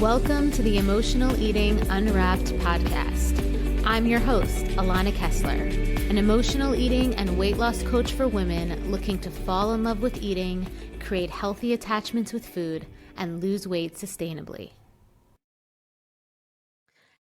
Welcome to the Emotional Eating Unwrapped podcast. I'm your host, Alana Kessler, an emotional eating and weight loss coach for women looking to fall in love with eating, create healthy attachments with food, and lose weight sustainably.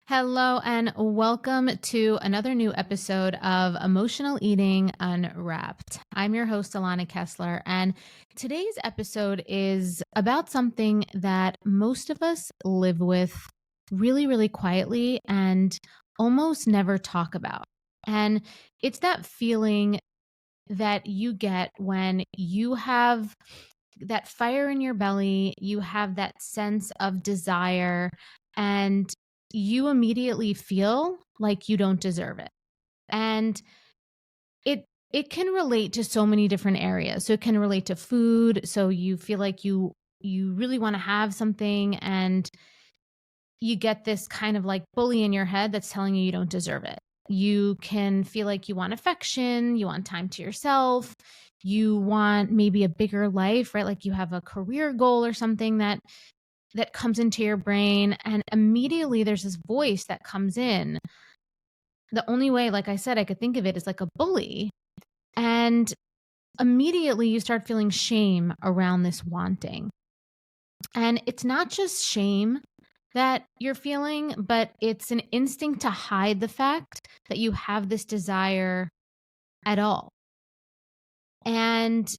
Hello and welcome to another new episode of Emotional Eating Unwrapped. I'm your host, Alana Kessler, and today's episode is about something that most of us live with really, really quietly and almost never talk about. And it's that feeling that you get when you have that fire in your belly, you have that sense of desire, and you immediately feel like you don't deserve it. And it can relate to so many different areas. So it can relate to food. So you feel like you really want to have something and you get this kind of like bully in your head that's telling you don't deserve it. You can feel like you want affection, you want time to yourself, you want maybe a bigger life, right? Like you have a career goal or something that comes into your brain, and immediately there's this voice that comes in. The only way, like I said, I could think of it is like a bully. And immediately you start feeling shame around this wanting. And it's not just shame that you're feeling, but it's an instinct to hide the fact that you have this desire at all. And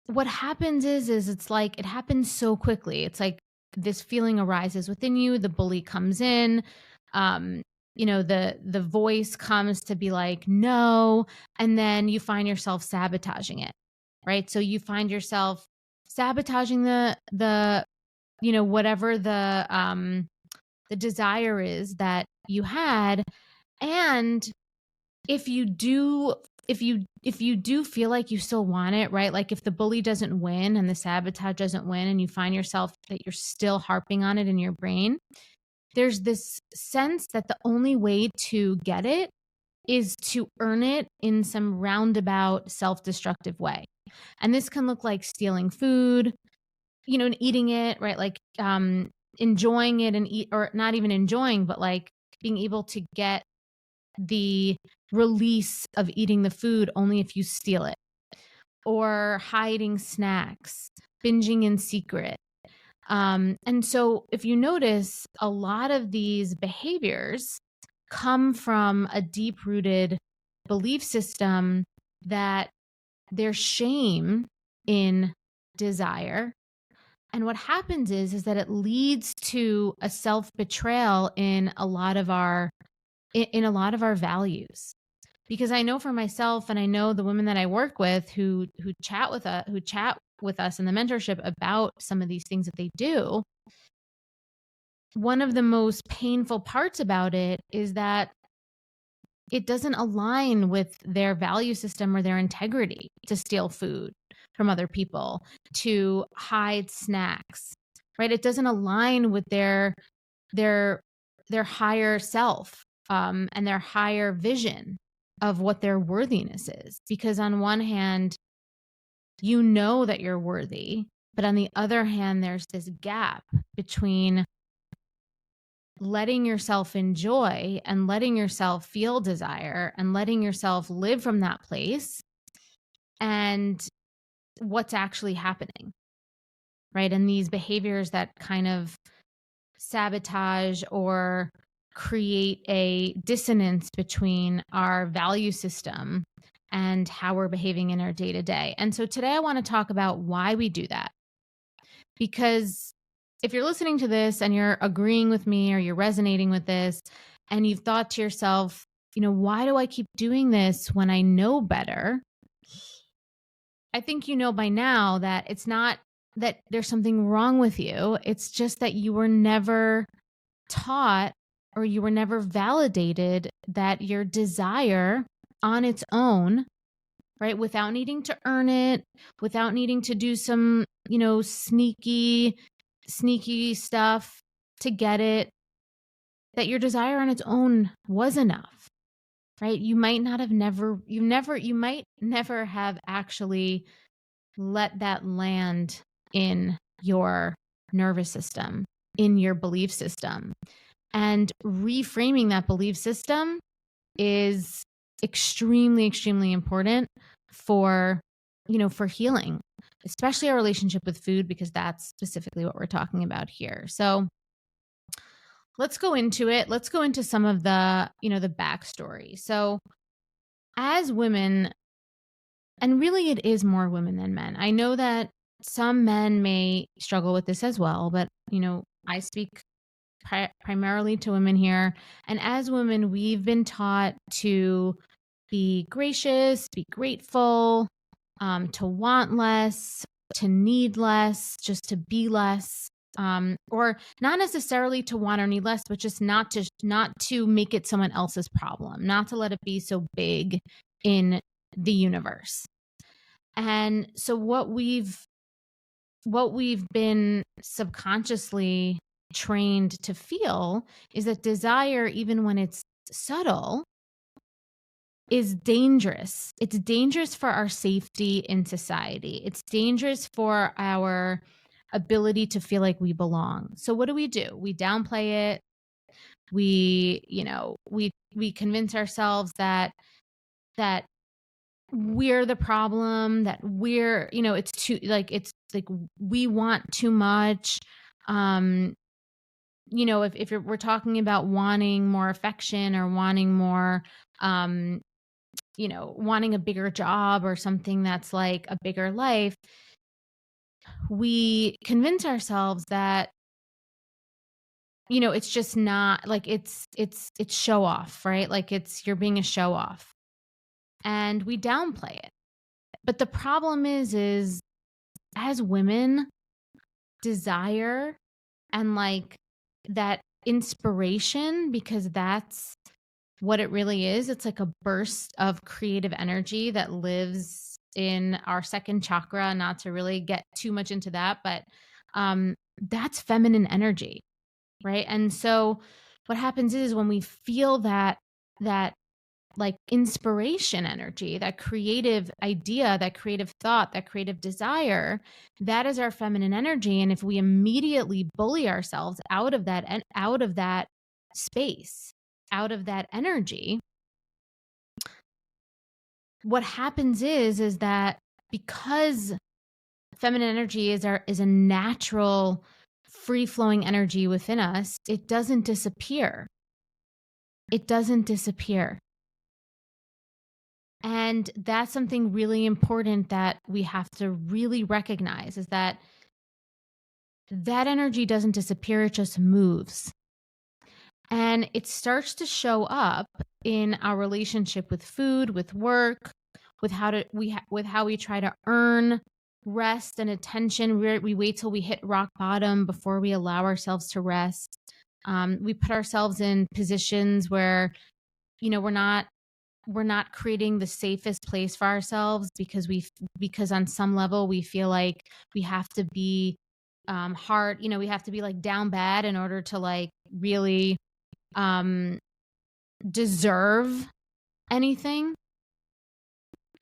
what happens is it's like it happens so quickly. It's like this feeling arises within you, the bully comes in, the voice comes to be like, no, and then you find yourself sabotaging it, right? So you find yourself sabotaging the whatever the desire is that you had. And if you do feel like you still want it, right? Like if the bully doesn't win and the sabotage doesn't win and you find yourself that you're still harping on it in your brain, there's this sense that the only way to get it is to earn it in some roundabout self-destructive way. And this can look like stealing food, and eating it, right? Like enjoying it and eat, or not even enjoying, but like being able to get the release of eating the food only if you steal it, or hiding snacks, binging in secret. And so if you notice, a lot of these behaviors come from a deep-rooted belief system that there's shame in desire. And what happens is that it leads to a self-betrayal in a lot of our values. Because I know for myself, and I know the women that I work with who chat with us in the mentorship about some of these things that they do, one of the most painful parts about it is that it doesn't align with their value system or their integrity to steal food from other people, to hide snacks, right? It doesn't align with their higher self and their higher vision of what their worthiness is. Because on one hand, you know that you're worthy, but on the other hand, there's this gap between letting yourself enjoy and letting yourself feel desire and letting yourself live from that place and what's actually happening, right? And these behaviors that kind of sabotage or create a dissonance between our value system and how we're behaving in our day-to-day. And so today I want to talk about why we do that. Because if you're listening to this and you're agreeing with me or you're resonating with this and you've thought to yourself, why do I keep doing this when I know better? I think you know by now that it's not that there's something wrong with you. It's just that you were never taught or you were never validated that your desire on its own, right, without needing to earn it, without needing to do some, sneaky stuff to get it, that your desire on its own was enough, right? You might never have actually let that land in your nervous system in your belief system. And reframing that belief system is extremely, extremely important for, for healing, especially our relationship with food, because that's specifically what we're talking about here. So let's go into it. Let's go into some of the, the backstory. So as women, and really it is more women than men. I know that some men may struggle with this as well, but, I speak primarily to women here. And as women, we've been taught to be gracious, be grateful, to want less, to need less, just to be less, or not necessarily to want or need less, but just not to make it someone else's problem, not to let it be so big in the universe. And so what we've been subconsciously trained to feel is that desire, even when it's subtle, is dangerous. It's dangerous for our safety in society. It's dangerous for our ability to feel like we belong. So what do? We downplay it. We convince ourselves that we're the problem, that we're, it's too, it's like we want too much. If we're talking about wanting more affection or wanting more, wanting a bigger job or something that's like a bigger life, we convince ourselves that, it's just not like it's show off, right? Like you're being a show off, and we downplay it. But the problem is as women, desire and like that inspiration, because that's what it really is. It's like a burst of creative energy that lives in our second chakra, not to really get too much into that, but that's feminine energy, right? And so what happens is when we feel that like inspiration energy, that creative idea, that creative thought, that creative desire, that is our feminine energy. And if we immediately bully ourselves out of that and out of that space, out of that energy, what happens is that because feminine energy is a natural free-flowing energy within us, it doesn't disappear. It doesn't disappear. And that's something really important that we have to really recognize, is that energy doesn't disappear, it just moves. And it starts to show up in our relationship with food, with work, with how we try to earn rest and attention. We wait till we hit rock bottom before we allow ourselves to rest. We put ourselves in positions where, we're not creating the safest place for ourselves because on some level we feel like we have to be hard, we have to be like down bad in order to like really deserve anything,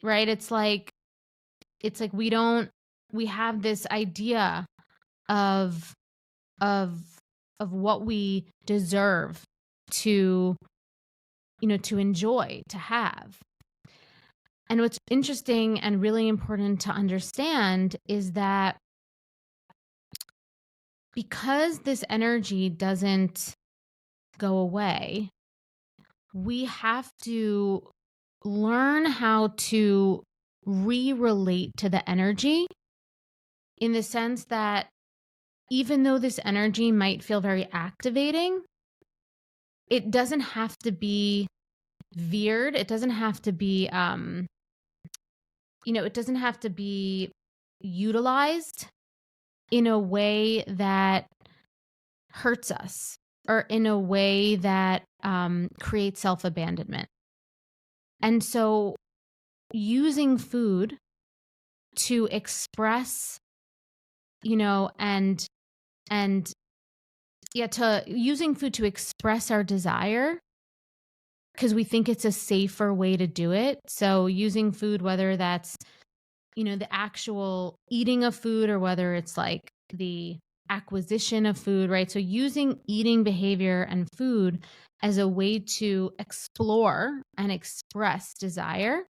right? It's like we have this idea of what we deserve to to enjoy, to have. And what's interesting and really important to understand is that because this energy doesn't go away, we have to learn how to re-relate to the energy, in the sense that even though this energy might feel very activating, it doesn't have to be veered. It doesn't have to be, it doesn't have to be utilized in a way that hurts us or in a way that creates self-abandonment. And so using food to express, using food to express our desire, because we think it's a safer way to do it. So using food, whether that's, the actual eating of food, or whether it's like the acquisition of food, right? So using eating behavior and food as a way to explore and express desire,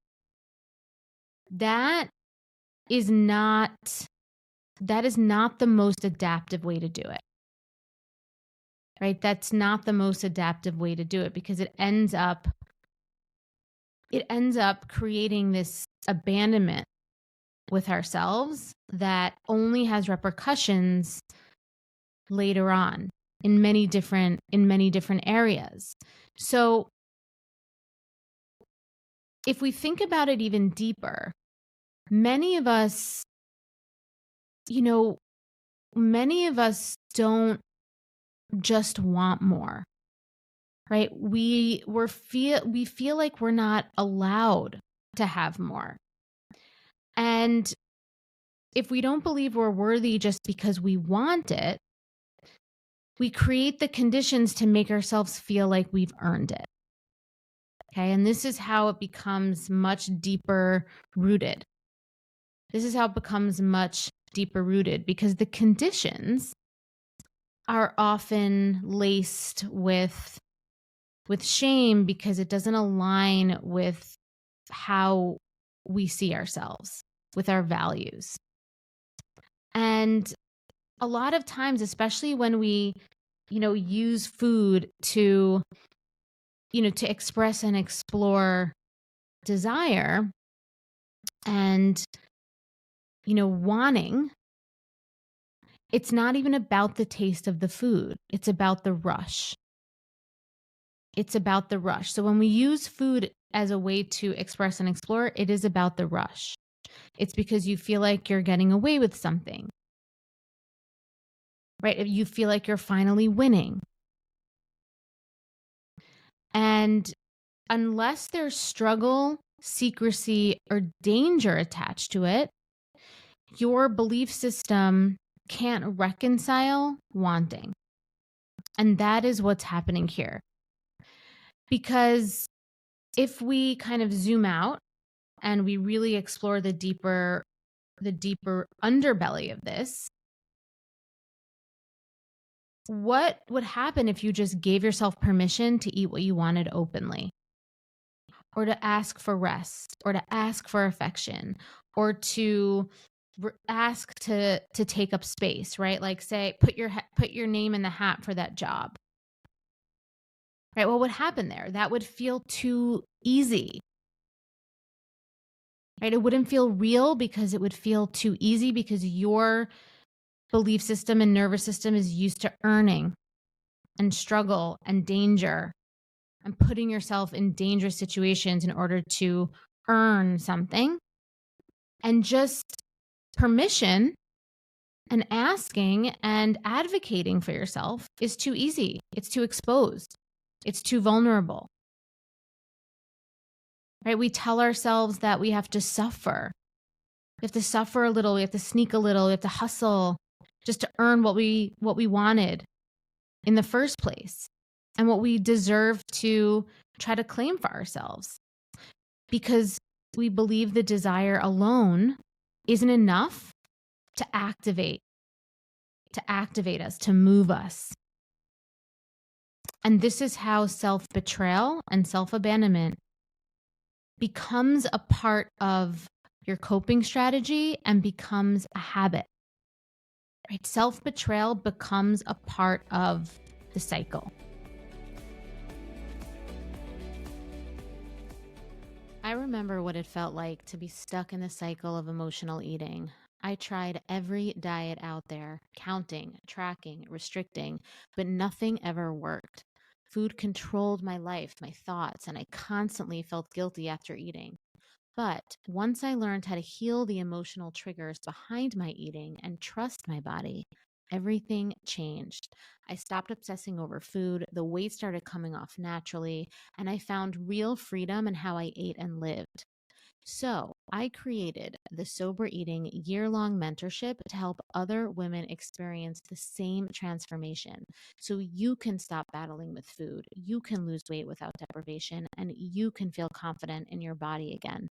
that is not the most adaptive way to do it. Right? That's not the most adaptive way to do it, because it ends up creating this abandonment with ourselves that only has repercussions later on in many different areas. So if we think about it even deeper, many of us don't just want more, right? We feel like we're not allowed to have more. And if we don't believe we're worthy just because we want it, we create the conditions to make ourselves feel like we've earned it. Okay. And this is how it becomes much deeper rooted. Because the conditions are often laced with shame, because it doesn't align with how we see ourselves, with our values. And a lot of times, especially when we, use food to express and explore desire and, wanting, it's not even about the taste of the food. It's about the rush. So when we use food as a way to express and explore, it is about the rush. It's because you feel like you're getting away with something, right? You feel like you're finally winning. And unless there's struggle, secrecy, or danger attached to it, your belief system can't reconcile wanting. And that is what's happening here. Because if we kind of zoom out and we really explore the deeper underbelly of this, what would happen if you just gave yourself permission to eat what you wanted openly, or to ask for rest, or to ask for affection, or to ask to take up space, right? Like, say, put your name in the hat for that job, right? What would happen there? That would feel too easy, right? It wouldn't feel real, because it would feel too easy, because your belief system and nervous system is used to earning and struggle and danger and putting yourself in dangerous situations in order to earn something. And just permission and asking and advocating for yourself is too easy. It's too exposed. It's too vulnerable. Right? We tell ourselves that we have to suffer. We have to suffer a little. We have to sneak a little. We have to hustle just to earn what we wanted in the first place, and what we deserve to try to claim for ourselves, because we believe the desire alone isn't enough to activate us, to move us. And this is how self-betrayal and self-abandonment becomes a part of your coping strategy and becomes a habit. Right? Self-betrayal becomes a part of the cycle. I remember what it felt like to be stuck in the cycle of emotional eating. I tried every diet out there, counting, tracking, restricting, but nothing ever worked. Food controlled my life, my thoughts, and I constantly felt guilty after eating. But once I learned how to heal the emotional triggers behind my eating and trust my body, everything changed. I stopped obsessing over food, the weight started coming off naturally, and I found real freedom in how I ate and lived. So, I created the Sober Eating year-long mentorship to help other women experience the same transformation so you can stop battling with food, you can lose weight without deprivation, and you can feel confident in your body again.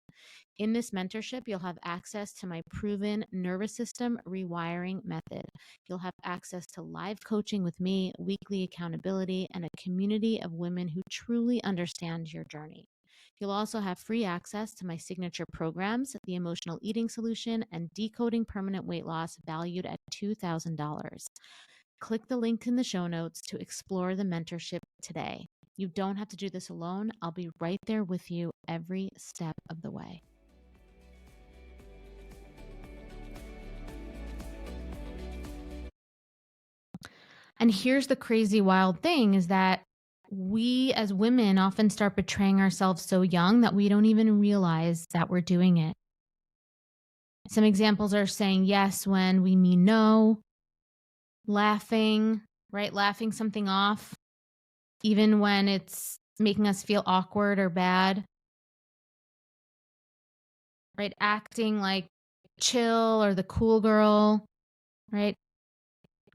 In this mentorship, you'll have access to my proven nervous system rewiring method. You'll have access to live coaching with me, weekly accountability, and a community of women who truly understand your journey. You'll also have free access to my signature programs, the Emotional Eating Solution and Decoding Permanent Weight Loss, valued at $2,000. Click the link in the show notes to explore the mentorship today. You don't have to do this alone. I'll be right there with you every step of the way. And here's the crazy wild thing is that we as women often start betraying ourselves so young that we don't even realize that we're doing it. Some examples are saying yes when we mean no, laughing, right? Laughing something off, even when it's making us feel awkward or bad, right? Acting like chill or the cool girl, right?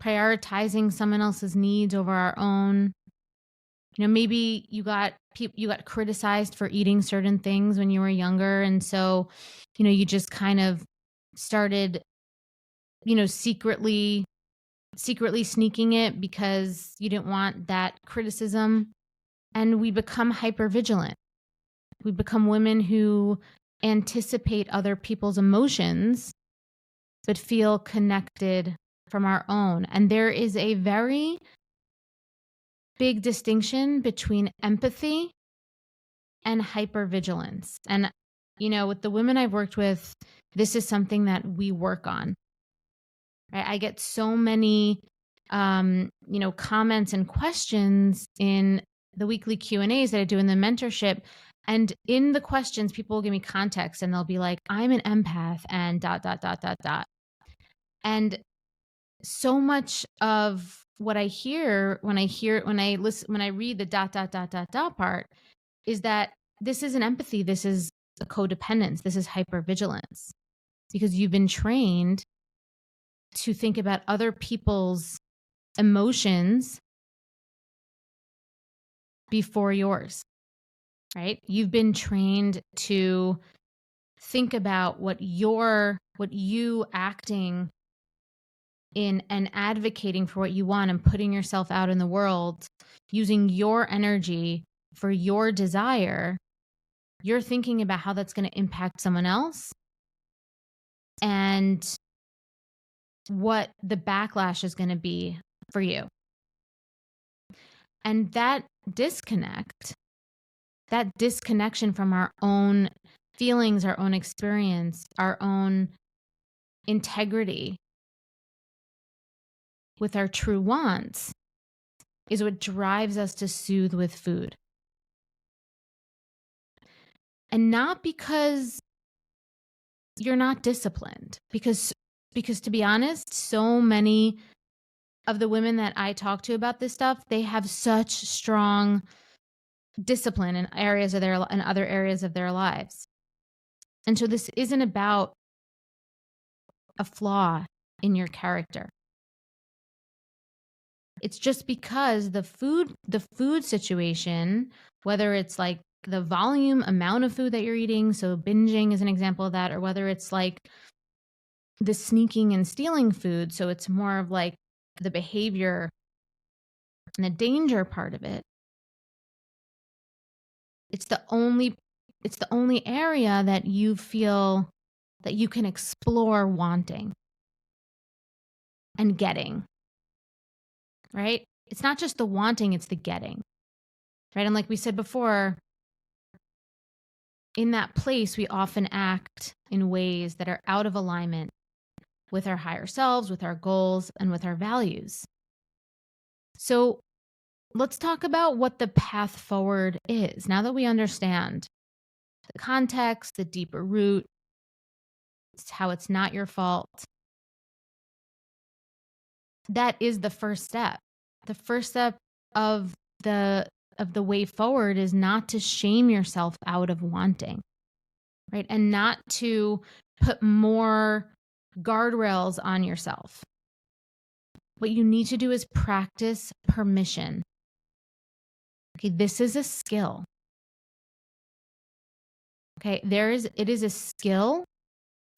Prioritizing someone else's needs over our own. Maybe you got criticized for eating certain things when you were younger, and so, you just kind of started, secretly sneaking it because you didn't want that criticism. And we become hypervigilant. We become women who anticipate other people's emotions, but feel connected from our own. And there is a very big distinction between empathy and hypervigilance. And, with the women I've worked with, this is something that we work on. Right? I get so many, comments and questions in the weekly Q&As that I do in the mentorship. And in the questions, people will give me context and they'll be like, I'm an empath and ... And so much of what I hear when I read the ... part is that this isn't empathy. This is a codependence. This is hypervigilance, because you've been trained to think about other people's emotions before yours, right? You've been trained to think about what you acting in and advocating for what you want and putting yourself out in the world, using your energy for your desire. You're thinking about how that's going to impact someone else and what the backlash is going to be for you. And that disconnection from our own feelings, our own experience, our own integrity with our true wants is what drives us to soothe with food. And not because you're not disciplined, because to be honest, so many of the women that I talk to about this stuff, they have such strong discipline in other areas of their lives. And so this isn't about a flaw in your character. It's just because the food situation, whether it's like the amount of food that you're eating, so binging is an example of that, or whether it's like the sneaking and stealing food, so it's more of like the behavior and the danger part of it. It's the only area that you feel that you can explore wanting and getting, right? It's not just the wanting, it's the getting, right? And like we said before, in that place, we often act in ways that are out of alignment with our higher selves, with our goals, and with our values. So let's talk about what the path forward is. Now that we understand the context, the deeper root, how it's not your fault, that is the first step. The first step of the way forward is not to shame yourself out of wanting. right? And not to put more guardrails on yourself. What you need to do is practice permission. Okay, this is a skill. Okay, it is a skill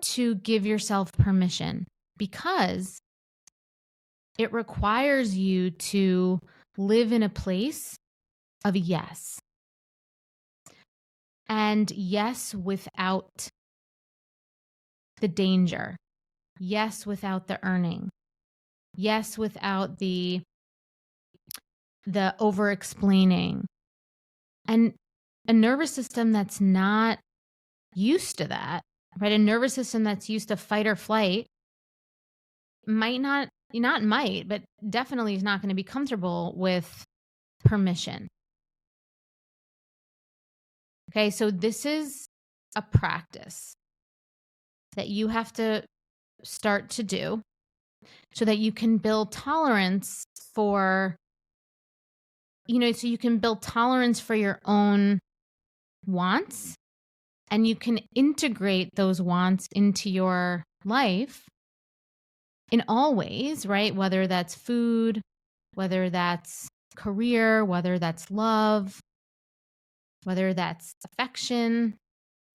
to give yourself permission because it requires you to live in a place of yes. And yes, without the danger. Yes, without the earning. Yes, without the over-explaining. And a nervous system that's not used to that, right? A nervous system that's used to fight or flight but definitely is not going to be comfortable with permission. Okay, so this is a practice that you have to start to do so that you can build tolerance for, so you can build tolerance for your own wants, and you can integrate those wants into your life in all ways, right? Whether that's food, whether that's career, whether that's love, whether that's affection,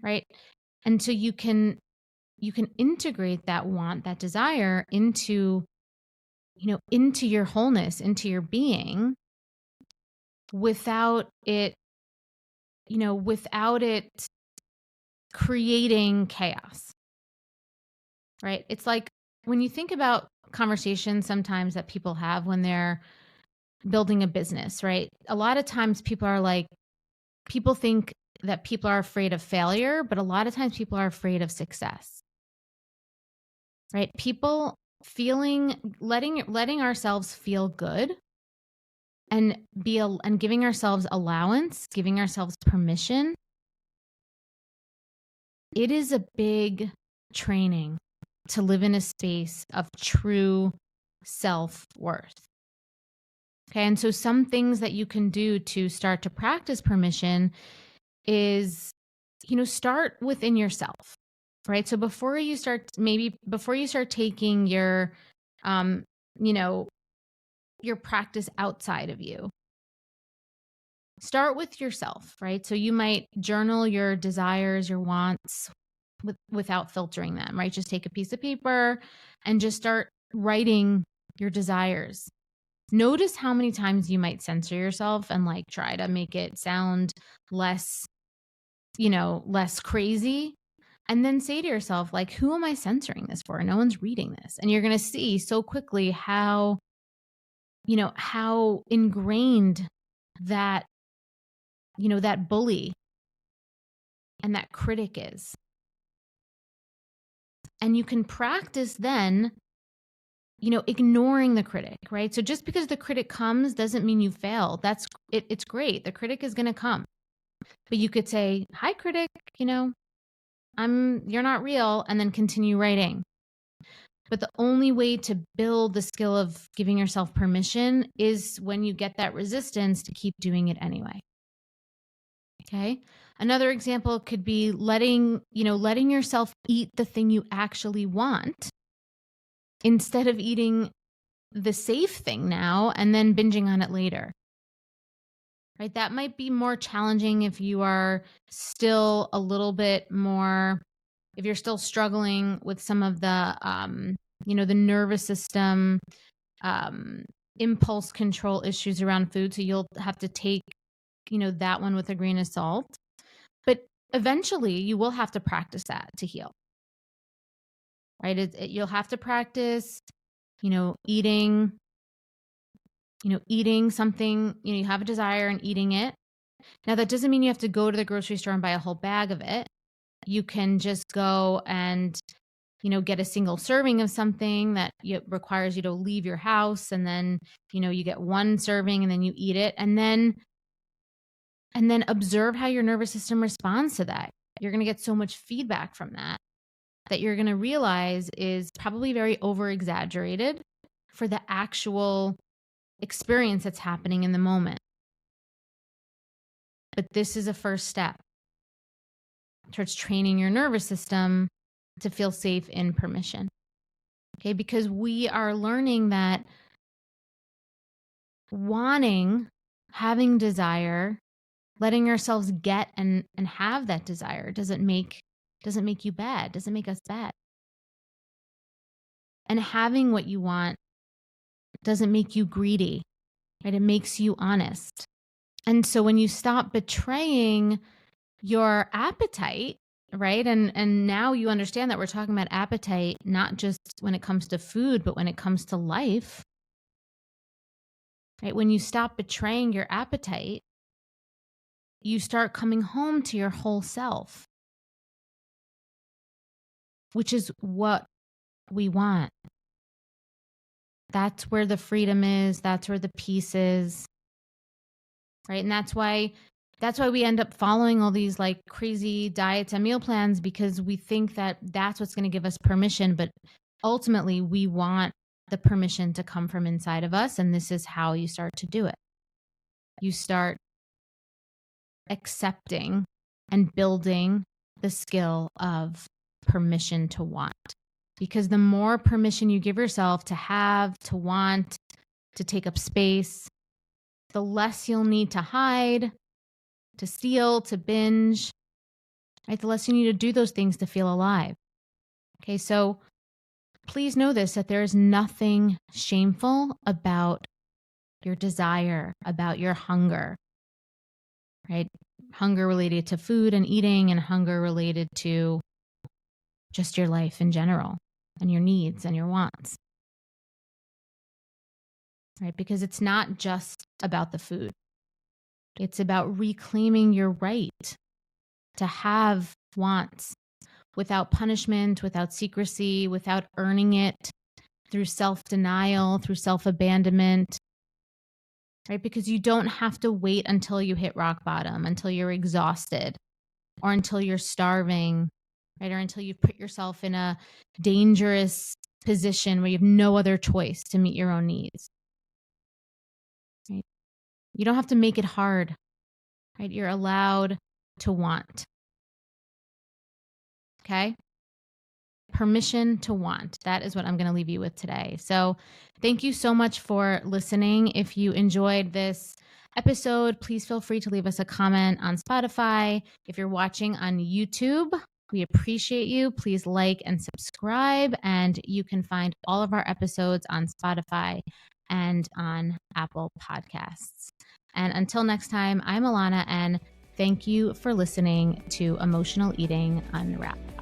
right? And so you can integrate that want, that desire into your wholeness, into your being without it creating chaos, right? It's like when you think about conversations sometimes that people have when they're building a business, right? A lot of times people think that people are afraid of failure, but a lot of times people are afraid of success, right? People letting ourselves feel good and giving ourselves allowance, giving ourselves permission. It is a big training to live in a space of true self-worth. Okay, and so some things that you can do to start to practice permission is, start within yourself, right? So before you start taking your practice outside of you, start with yourself, right? So you might journal your desires, your wants without filtering them, right? Just take a piece of paper and just start writing your desires. Notice how many times you might censor yourself and try to make it sound less crazy. And then say to yourself, who am I censoring this for? No one's reading this. And you're going to see so quickly how ingrained that, that bully and that critic is. And you can practice then, ignoring the critic, right? So just because the critic comes doesn't mean you failed. It's great. The critic is going to come. But you could say, "Hi, critic, you're not real," and then continue writing. But the only way to build the skill of giving yourself permission is when you get that resistance to keep doing it anyway. Okay. Another example could be letting yourself eat the thing you actually want instead of eating the safe thing now and then binging on it later. Right? That might be more challenging if you are still a little bit more, if you're still struggling with some of the, the nervous system, impulse control issues around food. So you'll have to take, that one with a grain of salt. But eventually you will have to practice that to heal. Right? You'll have to practice, eating something, you have a desire and eating it. Now, that doesn't mean you have to go to the grocery store and buy a whole bag of it. You can just go and, get a single serving of something that requires you to leave your house. And then, you get one serving and then you eat it. And then observe how your nervous system responds to that. You're going to get so much feedback from that you're going to realize is probably very over-exaggerated for the actual experience that's happening in the moment. But this is a first step. starts training your nervous system to feel safe in permission. Okay, because we are learning that wanting, having desire, letting ourselves get and have that desire doesn't make you bad, doesn't make us bad. And having what you want doesn't make you greedy, right? It makes you honest. And so when you stop betraying your appetite, right? And now you understand that we're talking about appetite, not just when it comes to food, but when it comes to life, right? When you stop betraying your appetite, you start coming home to your whole self, which is what we want. That's where the freedom is. That's where the peace is, right? And that's why we end up following all these like crazy diets and meal plans, because we think that that's what's going to give us permission. But ultimately, we want the permission to come from inside of us. And this is how you start to do it. You start accepting and building the skill of permission to want. Because the more permission you give yourself to have, to want, to take up space, the less you'll need to hide, to steal, to binge, right? The less you need to do those things to feel alive. Okay, so please know this, that there is nothing shameful about your desire, about your hunger, right? Hunger related to food and eating, and hunger related to just your life in general and your needs and your wants, right? Because it's not just about the food. It's about reclaiming your right to have wants without punishment, without secrecy, without earning it through self-denial, through self-abandonment, right? Because you don't have to wait until you hit rock bottom, until you're exhausted, or until you're starving, right? Or until you've put yourself in a dangerous position where you have no other choice to meet your own needs, right? You don't have to make it hard, right? You're allowed to want. Okay? Permission to want. That is what I'm going to leave you with today. So thank you so much for listening. If you enjoyed this episode, please feel free to leave us a comment on Spotify. If you're watching on YouTube, we appreciate you. Please like and subscribe. And you can find all of our episodes on Spotify and on Apple Podcasts. And until next time, I'm Alana, and thank you for listening to Emotional Eating Unwrapped.